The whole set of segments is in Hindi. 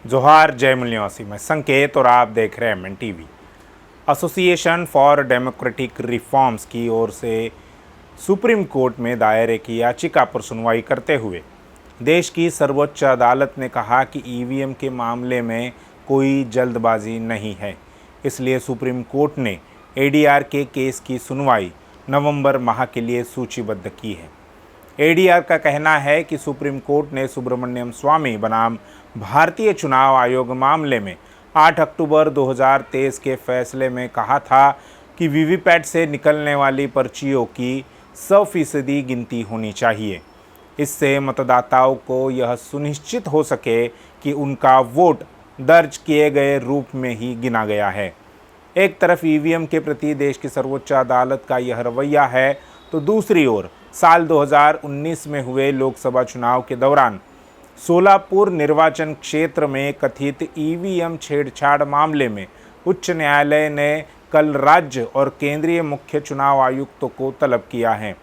जोहार जय मूल्य निवासी, मैं संकेत और आप देख रहे हैं MN TV. Association for democratic reforms की ओर से सुप्रीम कोर्ट में दायर एक याचिका पर सुनवाई करते हुए देश की सर्वोच्च अदालत ने कहा कि ईवीएम के मामले में कोई जल्दबाजी नहीं है, इसलिए सुप्रीम कोर्ट ने एडीआर के केस की सुनवाई नवंबर माह के लिए सूचीबद्ध की है। एडीआर का कहना है कि सुप्रीम कोर्ट ने सुब्रमण्यम स्वामी बनाम भारतीय चुनाव आयोग मामले में 8 अक्टूबर 2023 के फैसले में कहा था कि वीवीपैट से निकलने वाली पर्चियों की 100% गिनती होनी चाहिए। इससे मतदाताओं को यह सुनिश्चित हो सके कि उनका वोट दर्ज किए गए रूप में ही गिना गया है। एक तरफ ईवीएम के प्रति देश की सर्वोच्च अदालत का यह रवैया है, तो दूसरी ओर साल 2019 में हुए लोकसभा चुनाव के दौरान सोलापुर निर्वाचन क्षेत्र में कथित ईवीएम छेड़छाड़ मामले में उच्च न्यायालय ने कल राज्य और केंद्रीय मुख्य चुनाव आयुक्तों को तलब किया है।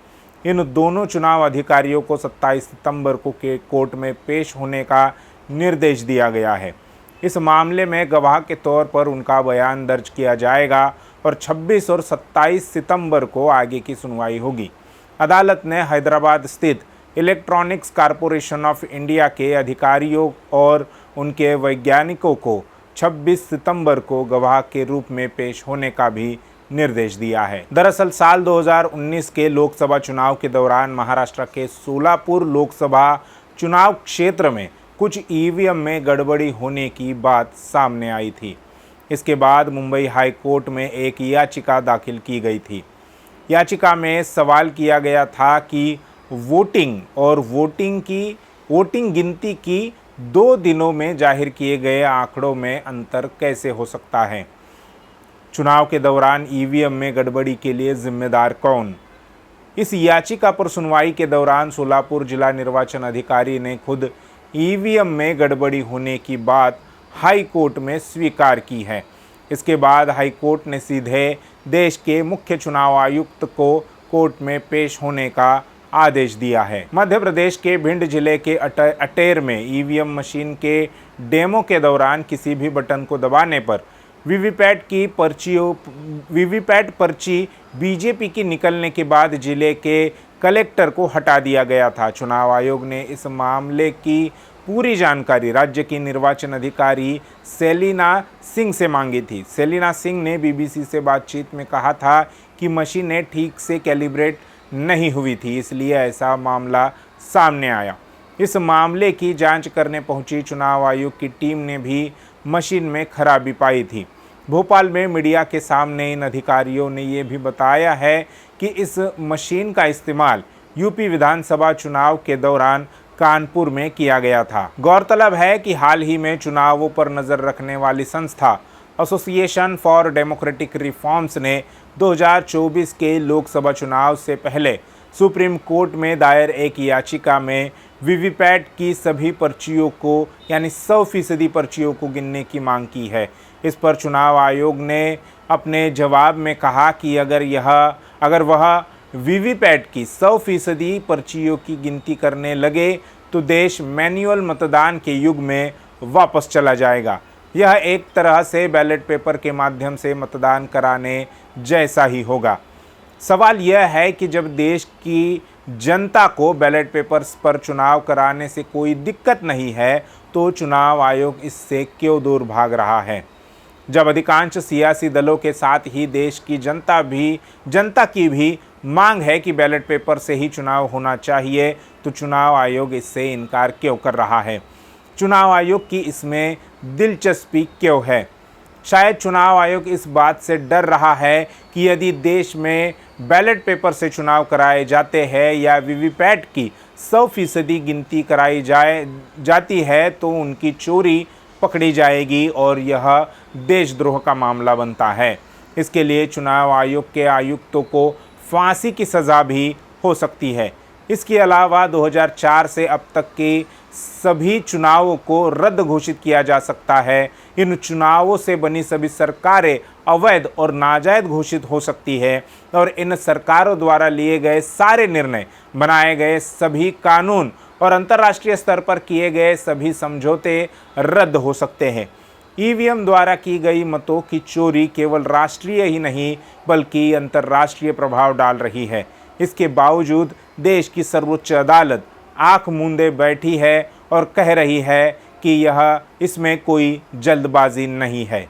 इन दोनों चुनाव अधिकारियों को 27 सितंबर को कोर्ट में पेश होने का निर्देश दिया गया है। इस मामले में गवाह के तौर पर उनका बयान दर्ज किया जाएगा और 26 और 27 सितंबर को आगे की सुनवाई होगी। अदालत ने हैदराबाद स्थित इलेक्ट्रॉनिक्स कॉरपोरेशन ऑफ इंडिया के अधिकारियों और उनके वैज्ञानिकों को 26 सितंबर को गवाह के रूप में पेश होने का भी निर्देश दिया है। दरअसल साल 2019 के लोकसभा चुनाव के दौरान महाराष्ट्र के सोलापुर लोकसभा चुनाव क्षेत्र में कुछ ईवीएम में गड़बड़ी होने की बात सामने आई थी। इसके बाद मुंबई हाई कोर्ट में एक याचिका दाखिल की गई थी। याचिका में सवाल किया गया था कि वोटिंग गिनती की 2 दिनों में जाहिर किए गए आंकड़ों में अंतर कैसे हो सकता है। चुनाव के दौरान ईवीएम में गड़बड़ी के लिए जिम्मेदार कौन। इस याचिका पर सुनवाई के दौरान सोलापुर जिला निर्वाचन अधिकारी ने खुद ईवीएम में गड़बड़ी होने की बात हाई कोर्ट में स्वीकार की है। इसके बाद हाई कोर्ट ने सीधे देश के मुख्य चुनाव आयुक्त को कोर्ट में पेश होने का आदेश दिया है। मध्य प्रदेश के भिंड जिले के अटेर में ईवीएम मशीन के डेमो के दौरान किसी भी बटन को दबाने पर वीवीपैट पर्ची बीजेपी की निकलने के बाद जिले के कलेक्टर को हटा दिया गया था। चुनाव आयोग ने इस मामले की पूरी जानकारी राज्य की निर्वाचन अधिकारी सेलिना सिंह से मांगी थी। सेलिना सिंह ने बीबीसी से बातचीत में कहा था कि मशीनें ठीक से कैलिब्रेट नहीं हुई थी, इसलिए ऐसा मामला सामने आया। इस मामले की जांच करने पहुंची चुनाव आयोग की टीम ने भी मशीन में खराबी पाई थी। भोपाल में मीडिया के सामने इन अधिकारियों ने ये भी बताया है कि इस मशीन का इस्तेमाल यूपी विधानसभा चुनाव के दौरान कानपुर में किया गया था। गौरतलब है कि हाल ही में चुनावों पर नज़र रखने वाली संस्था एसोसिएशन फॉर डेमोक्रेटिक रिफॉर्म्स ने 2024 के लोकसभा चुनाव से पहले सुप्रीम कोर्ट में दायर एक याचिका में वीवीपैट की सभी पर्चियों को यानी 100% पर्चियों को गिनने की मांग की है। इस पर चुनाव आयोग ने अपने जवाब में कहा कि अगर वह वीवीपैट की 100% पर्चियों की गिनती करने लगे तो देश मैन्युअल मतदान के युग में वापस चला जाएगा। यह एक तरह से बैलेट पेपर के माध्यम से मतदान कराने जैसा ही होगा। सवाल यह है कि जब देश की जनता को बैलेट पेपर्स पर चुनाव कराने से कोई दिक्कत नहीं है, तो चुनाव आयोग इससे क्यों दूर भाग रहा है। जब अधिकांश सियासी दलों के साथ ही देश की जनता की भी मांग है कि बैलेट पेपर से ही चुनाव होना चाहिए, तो चुनाव आयोग इससे इनकार क्यों कर रहा है। चुनाव आयोग की इसमें दिलचस्पी क्यों है। शायद चुनाव आयोग इस बात से डर रहा है कि यदि देश में बैलेट पेपर से चुनाव कराए जाते हैं या वीवीपैट की 100% गिनती कराई जाती है तो उनकी चोरी पकड़ी जाएगी और यह देशद्रोह का मामला बनता है। इसके लिए चुनाव आयोग के आयुक्तों को फांसी की सज़ा भी हो सकती है। इसके अलावा 2004 से अब तक के सभी चुनावों को रद्द घोषित किया जा सकता है। इन चुनावों से बनी सभी सरकारें अवैध और नाजायज़ घोषित हो सकती है और इन सरकारों द्वारा लिए गए सारे निर्णय, बनाए गए सभी कानून और अंतर्राष्ट्रीय स्तर पर किए गए सभी समझौते रद्द हो सकते हैं। ईवीएम द्वारा की गई मतों की चोरी केवल राष्ट्रीय ही नहीं बल्कि अंतर्राष्ट्रीय प्रभाव डाल रही है। इसके बावजूद देश की सर्वोच्च अदालत आंख मूंदे बैठी है और कह रही है कि यह इसमें कोई जल्दबाजी नहीं है।